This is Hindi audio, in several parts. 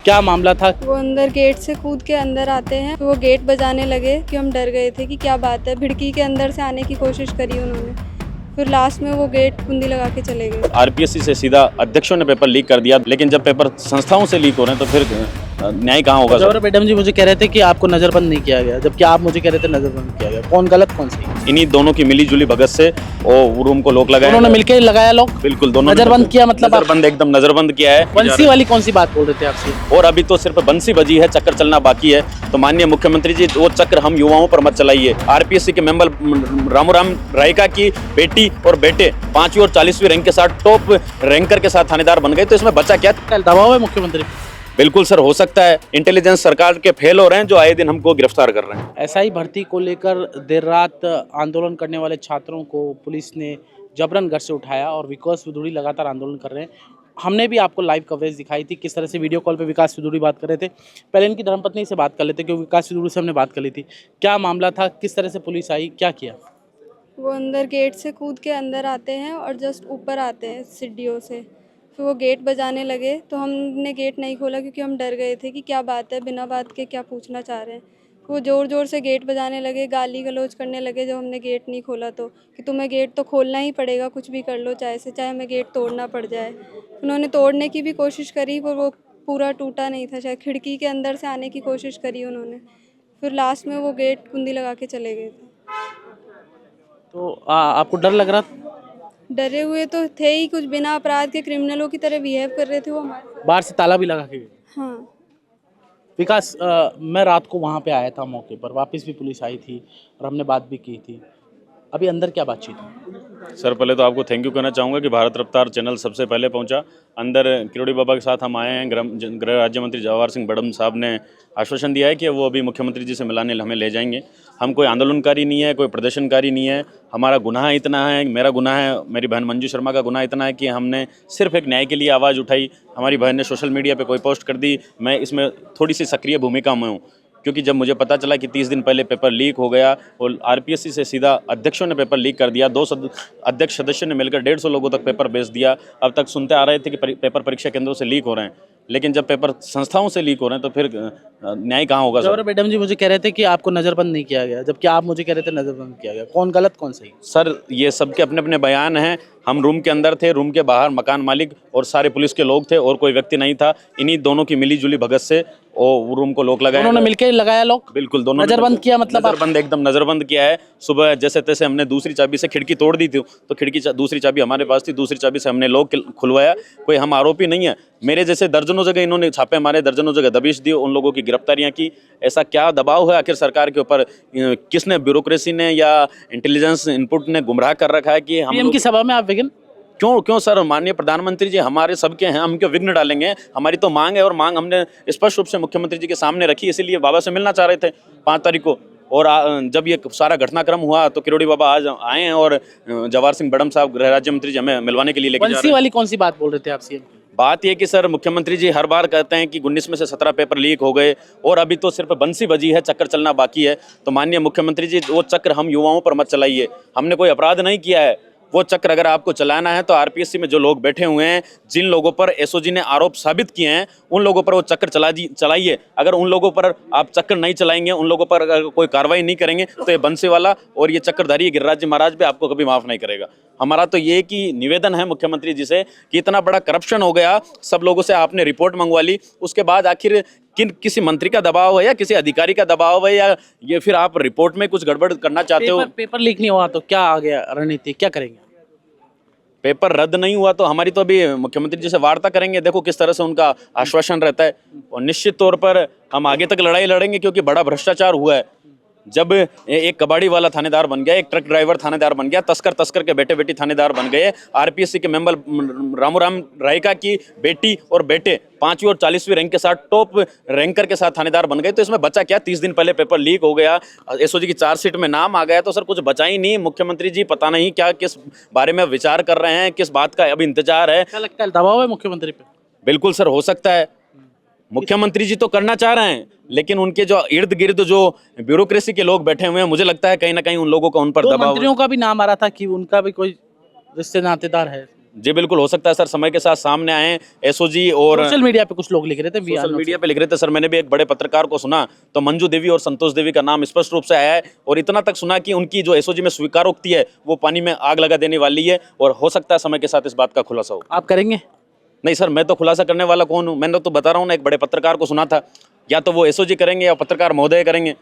क्या मामला था? वो अंदर गेट से कूद के अंदर आते हैं, वो गेट बजाने लगे कि हम डर गए थे कि क्या बात है। खिड़की के अंदर से आने की कोशिश करी उन्होंने, फिर लास्ट में वो गेट कुंडी लगा के चले गए। आरपीएससी से सीधा अध्यक्षों ने पेपर लीक कर दिया, लेकिन जब पेपर संस्थाओं से लीक हो रहे हैं तो फिर न्याय कहाँ होगा? गौरव मैडम जी मुझे कह रहे थे कि आपको नजरबंद नहीं किया गया, जबकि आप मुझे कह रहे थे नजरबंद किया गया। कौन गलत कौन सही? इन्हीं दोनों की मिली जुली भगत से वो रूम को लॉक लगाया, उन्होंने मिलकर लगाया लॉक। बिल्कुल दोनों नजरबंद किया, मतलब नजरबंद, एकदम नजरबंद किया है। बंसी वाली कौन सी बात बोल रहे थे आपसे? और अभी तो सिर्फ बंसी बजी है, चक्कर चलना बाकी है। तो माननीय मुख्यमंत्री जी, वो चक्र हम युवाओं पर मत चलाइए। आरपीएससी के मेंबर रामूराम रायका की बेटी और बेटे 5वीं और 40वीं रैंक के साथ टॉप रैंकर के साथ थानेदार बन गए, तो इसमें बचा क्या? दबाव है मुख्यमंत्री? बिल्कुल सर, हो सकता है। इंटेलिजेंस सरकार के फेल हो रहे हैं, जो आए दिन हमको गिरफ्तार कर रहे हैं। एसआई भर्ती को लेकर देर रात आंदोलन करने वाले छात्रों को पुलिस ने जबरन घर से उठाया और विकास विदुड़ी लगातार आंदोलन कर रहे हैं। हमने भी आपको लाइव कवरेज दिखाई थी, किस तरह से वीडियो कॉल पे विकास विदुड़ी बात कर रहे थे। पहले इनकी धर्मपत्नी से बात कर लेते, क्योंकि विकास विदुड़ी से हमने बात कर ली थी। क्या मामला था, किस तरह से पुलिस आई, क्या किया? वो अंदर गेट से कूद के अंदर आते हैं और जस्ट ऊपर आते हैं सीढ़ियों से, फिर वो गेट बजाने लगे तो हमने गेट नहीं खोला क्योंकि हम डर गए थे कि क्या बात है, बिना बात के क्या पूछना चाह रहे हैं। वो ज़ोर ज़ोर से गेट बजाने लगे, गाली गलौज करने लगे जब हमने गेट नहीं खोला तो, कि तुम्हें गेट तो खोलना ही पड़ेगा, कुछ भी कर लो चाहे हमें गेट तोड़ना पड़ जाए। उन्होंने तोड़ने की भी कोशिश करी पर वो पूरा टूटा नहीं था, शायद खिड़की के अंदर से आने की कोशिश करी उन्होंने, फिर लास्ट में वो गेट कुंडी लगा के चले गए थे। तो आपको डर लग रहा था? डरे हुए तो थे ही, कुछ बिना अपराध के क्रिमिनलों की तरह बिहेव कर रहे थे वो हमारे। बाहर से ताला भी लगा के गए? हाँ। विकास, मैं रात को वहाँ पे आया था मौके पर, वापस भी पुलिस आई थी और हमने बात भी की थी। अभी अंदर क्या बातचीत है? सर, पहले तो आपको थैंक यू कहना चाहूँगा कि भारत रफ्तार चैनल सबसे पहले पहुंचा। अंदर किरोड़ी बाबा के साथ हम आए हैं। गृह राज्य मंत्री जवाहर सिंह बड़म साहब ने आश्वासन दिया है कि वो अभी मुख्यमंत्री जी से मिलाने हमें ले जाएंगे। हम कोई आंदोलनकारी नहीं है, कोई प्रदर्शनकारी नहीं है। हमारा गुनाह इतना है, मेरा गुनाह है, मेरी बहन मंजू शर्मा का गुनाह इतना है कि हमने सिर्फ एक न्याय के लिए आवाज़ उठाई। हमारी बहन ने सोशल मीडिया पर कोई पोस्ट कर दी, मैं इसमें थोड़ी सी सक्रिय भूमिका में हूँ, क्योंकि जब मुझे पता चला कि 30 दिन पहले पेपर लीक हो गया और आरपीएससी से सीधा अध्यक्षों ने पेपर लीक कर दिया, 2 अध्यक्ष सदस्य ने मिलकर 150 लोगों तक पेपर भेज दिया। अब तक सुनते आ रहे थे कि पेपर परीक्षा केंद्रों से लीक हो रहे हैं, लेकिन जब पेपर संस्थाओं से लीक हो रहे हैं तो फिर न्याय कहाँ होगा? गौरव मैडम जी मुझे कह रहे थे कि आपको नजरबंद नहीं किया गया, जबकि आप मुझे कह रहे थे नजरबंद किया गया। कौन गलत कौन सही? सर, ये सबके अपने अपने बयान हैं। हम रूम के अंदर थे, रूम के बाहर मकान मालिक और सारे पुलिस के लोग थे और कोई व्यक्ति नहीं था। इन्हीं दोनों की मिली जुली भगत से वो रूम को लॉक लगाया। उन्होंने मिलकर लगाया लॉक? बिल्कुल दोनों नजरबंद किया, मतलब नजरबंद, एकदम नजरबंद किया है। सुबह जैसे तैसे हमने दूसरी चाबी से खिड़की तोड़ दी थी, तो दूसरी चाबी हमारे पास थी, दूसरी चाबी से हमने लॉक खुलवाया। कोई हम आरोपी नहीं है। मेरे जैसे दर्जनों जगह इन्होंने छापे मारे, दर्जनों जगह दबिश दी, उन लोगों की गिरफ्तारियां की। ऐसा क्या दबाव है आखिर सरकार के ऊपर? किसने, ब्यूरोक्रेसी ने या इंटेलिजेंस इनपुट ने गुमराह कर रखा है कि पीएम की सभा में आप विघ्न? क्यों सर, माननीय प्रधानमंत्री जी हमारे सबके हैं, हम क्यों विघ्न डालेंगे? हमारी तो मांग है और मांग हमने स्पष्ट रूप से मुख्यमंत्री जी के सामने रखी, इसीलिए बाबा से मिलना चाह रहे थे 5 तारीख को। और जब ये सारा घटनाक्रम हुआ तो किरोड़ी बाबा आज आए हैं और जवाहर सिंह बड़म साहब गृह राज्य मंत्री जी हमें मिलवाने के लिए लेके जा रहे हैं। बंसी वाली कौन सी बात बोल रहे थे आप सीएम? बात यह कि सर, मुख्यमंत्री जी हर बार कहते हैं कि 19 में से 17 पेपर लीक हो गए और अभी तो सिर्फ बंसी बजी है, चक्कर चलना बाकी है। तो माननीय मुख्यमंत्री जी, वो चक्र हम युवाओं पर मत चलाइए। हमने कोई अपराध नहीं किया है। वो चक्र अगर आपको चलाना है तो आरपीएससी में जो लोग बैठे हुए हैं, जिन लोगों पर एसओजी ने आरोप साबित किए हैं, उन लोगों पर वो चक्र चलाइए। अगर उन लोगों पर आप चक्र नहीं चलाएंगे, उन लोगों पर अगर कोई कार्रवाई नहीं करेंगे, तो ये बंसी वाला और ये चक्रधारी गिरिराज जी महाराज भी आपको कभी माफ नहीं करेगा। हमारा तो ये कि निवेदन है मुख्यमंत्री जी से कि इतना बड़ा करप्शन हो गया, सब लोगों से आपने रिपोर्ट मंगवा ली, उसके बाद आखिर किसी मंत्री का दबाव है या किसी अधिकारी का दबाव है, या ये फिर आप रिपोर्ट में कुछ गड़बड़ करना चाहते हो? पेपर लीक नहीं हुआ तो क्या आ गया रणनीति, क्या करेंगे? पेपर रद्द नहीं हुआ तो हमारी तो अभी मुख्यमंत्री जी से वार्ता करेंगे। देखो किस तरह से उनका आश्वासन रहता है, और निश्चित तौर पर हम आगे तक लड़ाई लड़ेंगे, क्योंकि बड़ा भ्रष्टाचार हुआ है। जब एक कबाड़ी वाला थानेदार बन गया, एक ट्रक ड्राइवर थानेदार बन गया, तस्कर के बेटे बेटी थानेदार बन गए, आरपीएससी के मेंबर रामूराम रायका की बेटी और बेटे 5वीं और 40वीं रैंक के साथ टॉप रैंकर के साथ थानेदार बन गए, तो इसमें बचा क्या? 30 दिन पहले पेपर लीक हो गया, एसओजी की चार्जशीट में नाम आ गया, तो सर कुछ बचा ही नहीं। मुख्यमंत्री जी पता नहीं क्या, किस बारे में विचार कर रहे हैं, किस बात का अभी इंतजार है। क्या लगता है दबाव है मुख्यमंत्री पे? बिल्कुल सर, हो सकता है। मुख्यमंत्री जी तो करना चाह रहे हैं, लेकिन उनके जो इर्द गिर्द जो ब्यूरोक्रेसी के लोग बैठे हुए हैं, मुझे लगता है कहीं ना कहीं उन लोगों का उन पर दबाव। मंत्रियों का भी नाम आ रहा था कि उनका भी कोई रिश्ते नातेदार है। जी बिल्कुल हो सकता है सर, समय के साथ सामने आए एसओजी और सोशल मीडिया पे कुछ लोग लिख रहे थे we are social not media पे लिख रहे थे सर। मैंने भी एक बड़े पत्रकार को सुना तो मंजू देवी और संतोष देवी का नाम स्पष्ट रूप से आया है, और इतना तक सुना कि उनकी जो एसओजी में स्वीकारोक्ति है वो पानी में आग लगा देने वाली है, और हो सकता है समय के साथ इस बात का खुलासा हो। आप करेंगे? नहीं सर, मैं तो खुलासा करने वाला कौन हूँ? मैंने तो बता रहा हूँ ना, एक बड़े पत्रकार को सुना था, या तो वो एसओजी करेंगे या पत्रकार महोदय करेंगे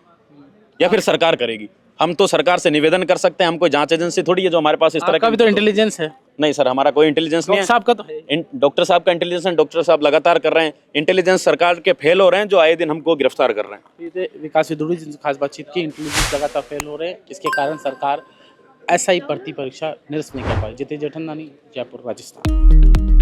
या फिर सरकार करेगी। हम तो सरकार से निवेदन कर सकते हैं, हम कोई जांच एजेंसी थोड़ी है जो हमारे पास इस तरह आपका भी तो इंटेलिजेंस है, नहीं सर, हमारा कोई इंटेलिजेंस नहीं डॉक्टर है। साहब का तो है। डॉक्टर साहब का इंटेलिजेंस है, डॉक्टर साहब लगातार कर रहे हैं। इंटेलिजेंस सरकार के फेल हो रहे हैं जो आए दिन हमको गिरफ्तार कर रहे हैं। ये थे विकास विदुड़ी जिनसे खास बातचीत की। इंटेलिजेंस लगातार फेल हो रहे हैं, इसके कारण सरकार एसआई भर्ती परीक्षा निरस्त नहीं कर पाई। जितेश जेठनलानी, जयपुर, राजस्थान।